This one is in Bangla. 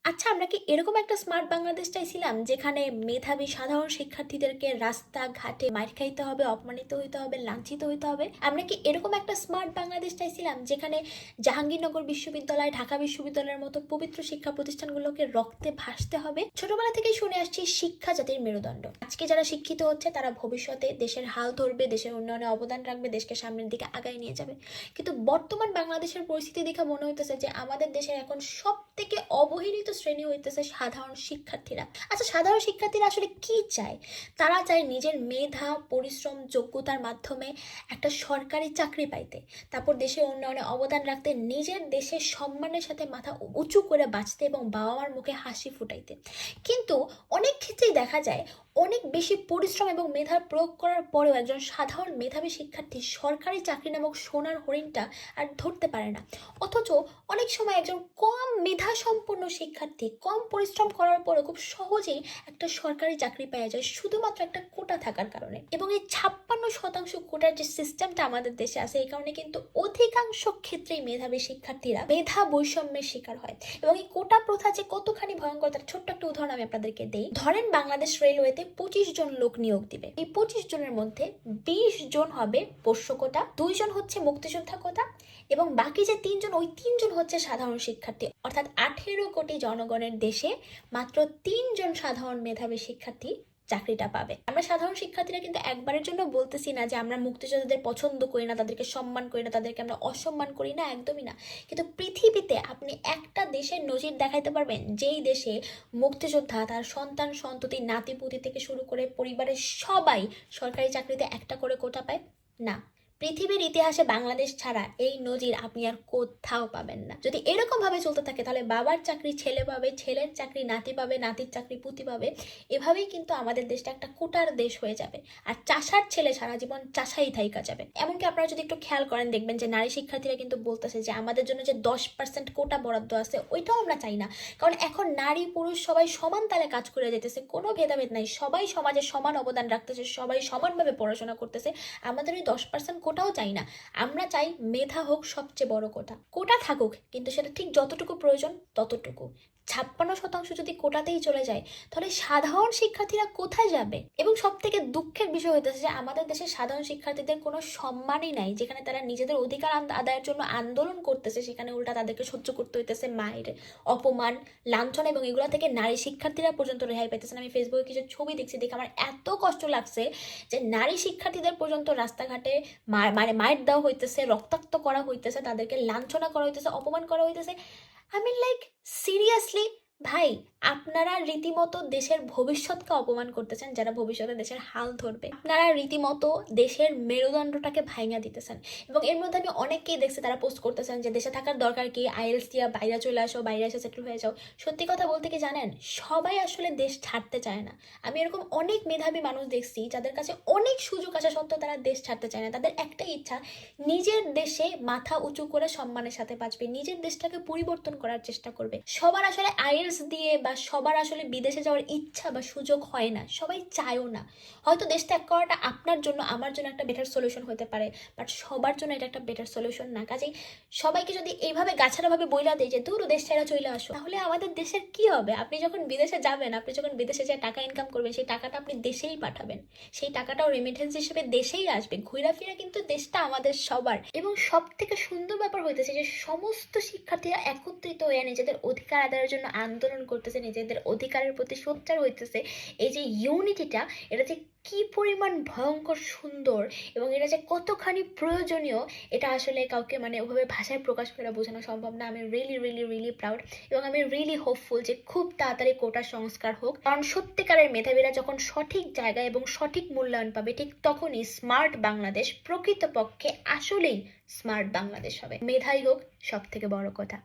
আচ্ছা, আমরা কি এরকম একটা স্মার্ট বাংলাদেশ চাইছিলাম যেখানে মেধাবী সাধারণ শিক্ষার্থীদেরকে রাস্তাঘাটে মাইর খাইতে হবে, অপমানিত হইতে হবে, লাঞ্ছিত হইতে হবে? আমরা কি এরকম একটা স্মার্ট বাংলাদেশ চাইছিলাম যেখানে জাহাঙ্গীরনগর বিশ্ববিদ্যালয়, ঢাকা বিশ্ববিদ্যালয়ের মতো পবিত্র শিক্ষা প্রতিষ্ঠানগুলোকে রক্তে ভাসতে হবে? ছোটবেলা থেকেই শুনে আসছি শিক্ষা জাতির মেরুদণ্ড। আজকে যারা শিক্ষিত হচ্ছে তারা ভবিষ্যতে দেশের হাল ধরবে, দেশের উন্নয়নে অবদান রাখবে, দেশকে সামনের দিকে আগায় নিয়ে যাবে। কিন্তু বর্তমান বাংলাদেশের পরিস্থিতি দেখে মনে হইতেছে যে আমাদের দেশের এখন সব থেকে অবহেলিত শ্রেণী হইতেছে সাধারণ শিক্ষার্থীরা। আচ্ছা, সাধারণ শিক্ষার্থীরা আসলে কি চায়? তারা চায় নিজের মেধা, পরিশ্রম, যোগ্যতার মাধ্যমে একটা সরকারি চাকরি পাইতে, তারপর দেশের উন্নয়নে অবদান রাখতে, নিজের দেশের সম্মানের সাথে মাথা উঁচু করে বাঁচতে এবং বাবা মার মুখে হাসি ফুটাইতে। কিন্তু অনেক ক্ষেত্রেই দেখা যায় অনেক বেশি পরিশ্রম এবং মেধার প্রয়োগ করার পরেও একজন সাধারণ মেধাবী শিক্ষার্থী সরকারি চাকরি নামক সোনার হরিণটা আর ধরতে পারে না। অথচ অনেক সময় একজন কম মেধা সম্পন্ন শিক্ষার্থী কম পরিশ্রম করার পরে খুব সহজেই একটা সরকারি চাকরি পাওয়া যায় শুধুমাত্র একটা কোটা থাকার কারণে। এবং এই 56% কোটার যে সিস্টেমটা আমাদের দেশে আছে, এই কারণে কিন্তু অধিকাংশ ক্ষেত্রেই মেধাবী শিক্ষার্থীরা মেধা বৈষম্যের শিকার হয়। এবং এই কোটা প্রথা যে কতখানি ভয়ঙ্কর তার ছোট্ট একটা উদাহরণ আমি আপনাদেরকে দেই। ধরেন বাংলাদেশ রেলওয়েতে 25 জন লোক নিয়োগ দিবে। এই 25 জনের মধ্যে 20 জন হবে পোষ্য কোটা, 2 জন হচ্ছে মুক্তিযোদ্ধা কোটা, এবং বাকি যে 3 জন, ওই 3 জন হচ্ছে সাধারণ শিক্ষার্থী। অর্থাৎ 18 কোটি জনগণের দেশে মাত্র 3 জন সাধারণ মেধাবী শিক্ষার্থী চাকরিটা পাবে। আমরা সাধারণ শিক্ষার্থীরা কিন্তু একবারের জন্য বলতেছি না যে আমরা মুক্তিযোদ্ধাদের পছন্দ করি না, তাদেরকে সম্মান করি না, তাদেরকে আমরা অসম্মান করি না, একদমই না। কিন্তু পৃথিবীতে আপনি একটা দেশের নজির দেখাইতে পারবেন যেই দেশে মুক্তিযোদ্ধা তার সন্তান সন্ততি নাতিপুতি থেকে শুরু করে পরিবারের সবাই সরকারি চাকরিতে একটা করে কোটা পায়? না। পৃথিবীর ইতিহাসে বাংলাদেশ ছাড়া এই নজির আপনি আর কোথাও পাবেন না। যদি এরকম ভাবে চলতে থাকে তাহলে বাবার চাকরি ছেলে পাবে, ছেলের চাকরি নাতি পাবে, নাতির চাকরি পুতি পাবে। এভাবেই কিন্তু আমাদের দেশটা একটা কোটার দেশ হয়ে যাবে। আর চাষার ছেলে সারা জীবন চাষাই থাইকা যাবে। এমনকি আপনারা যদি একটু খেয়াল করেন দেখবেন যে নারী শিক্ষার্থীরা কিন্তু বলতেছে যে আমাদের জন্য যে 10% কোটা বরাদ্দ আছে ওইটাও আমরা চাই না। কারণ এখন নারী পুরুষ সবাই সমান তালে কাজ করে যেতেছে, কোনো ভেদাভেদ নাই, সবাই সমাজে সমান অবদান রাখতেছে, সবাই সমানভাবে পড়াশোনা করতেছে। আমাদের ওই 10% কোটাও চাই না। আমরা চাই মেধা হোক সবচেয়ে বড় কোটা। কোটা থাকুক, কিন্তু সেটা ঠিক যতটুকু প্রয়োজন ততটুকু। 56% যদি কোটাতেই চলে যায় তাহলে সাধারণ শিক্ষার্থীরা কোথায় যাবে? এবং সব থেকে দুঃখের বিষয় হইতেছে যে আমাদের দেশের সাধারণ শিক্ষার্থীদের কোনো সম্মানই নাই। যেখানে তারা নিজেদের অধিকার আদায়ের জন্য আন্দোলন করতেছে সেখানে উল্টা তাদেরকে সহ্য করতে হইতেছে মায়ের অপমান, লাঞ্ছনা, এবং এগুলো থেকে নারী শিক্ষার্থীরা পর্যন্ত রেহাই পাইতেছে না। আমি ফেসবুকে কিছু ছবি দেখছি, দেখে আমার এত কষ্ট লাগছে যে নারী শিক্ষার্থীদের পর্যন্ত রাস্তাঘাটে মায়ের দেওয়া হইতেছে, রক্তাক্ত করা হইতেছে, তাদেরকে লাঞ্ছনা করা হইতেছে, অপমান করা হইতেছে। আই মিন লাইক, সিরিয়াসলি ভাই, আপনারা রীতিমতো দেশের ভবিষ্যৎকে অপমান করতেছেন। যারা ভবিষ্যতে দেশের হাল ধরবে, আপনারা রীতিমতো দেশের মেরুদণ্ডটাকে ভাঙা দিতেছেন। এবং এর মধ্যে আমি অনেককেই দেখছি তারা পোস্ট করতেছেন যে দেশে থাকার দরকার কি, আইএলটিএস দিয়া বাইরে চলে আসো, বাইরে এসে সেটেল হয়ে যাও। সত্যি কথা বলতে কি জানেন, সবাই আসলে দেশ ছাড়তে চায় না। আমি এরকম অনেক মেধাবী মানুষ দেখছি যাদের কাছে অনেক সুযোগ আসা সত্ত্বেও তারা দেশ ছাড়তে চায় না। তাদের একটাই ইচ্ছা, নিজের দেশে মাথা উঁচু করে সম্মানের সাথে বাঁচবে, নিজের দেশটাকে পরিবর্তন করার চেষ্টা করবে। সবার আসলে আইএলটিএস দিয়ে বা সবার আসলে বিদেশে যাওয়ার ইচ্ছা বা সুযোগ হয় না, সবাই চায়ও না। হয়তো দেশ ত্যাগ করাটা আপনার জন্য আমার জন্য একটা বেটার সলিউশন হতে পারে, বাট সবার জন্য এটা একটা বেটার সলিউশন না। কাজেই সবাইকে যদি এইভাবে গাছাড়াভাবে বইলা দেয় যে দূর দেশ ছেড়ে চলে আসো, তাহলে আমাদের দেশের কি হবে? আপনি যখন বিদেশে যাবেন, আপনি যখন বিদেশে যে টাকা ইনকাম করবেন, সেই টাকাটা আপনি দেশেই পাঠাবেন, সেই টাকাটাও রেমিটেন্স হিসেবে দেশেই আসবে। ঘুরাফিরা কিন্তু দেশটা আমাদের সবার। এবং সব থেকে সুন্দর ব্যাপার হইতেছে যে সমস্ত শিক্ষার্থীরা একত্রিত হয়ে নিজেদের অধিকার আদায়ের জন্য আন্দোলন করতেছে, নিজেদের অধিকারের প্রতি সোচ্চার হইতেছে। এই যে ইউনিটিটা, এটা যে কি পরিমাণ ভয়ঙ্কর সুন্দর এবং এটা যে কতখানি প্রয়োজনীয়, এটা আসলে কাউকে ওভাবে ভাষায় প্রকাশ করে বোঝানো সম্ভব না। আমি রিয়েলি রিয়েলি রিয়েলি প্রাউড এবং আমি রিয়েলি হোপফুল যে খুব তাড়াতাড়ি কোটার সংস্কার হোক। কারণ সত্যিকারের মেধাবীরা যখন সঠিক জায়গায় এবং সঠিক মূল্যায়ন পাবে, ঠিক তখনই স্মার্ট বাংলাদেশ প্রকৃতপক্ষে আসলেই স্মার্ট বাংলাদেশ হবে। মেধাই হোক সব থেকে বড় কথা।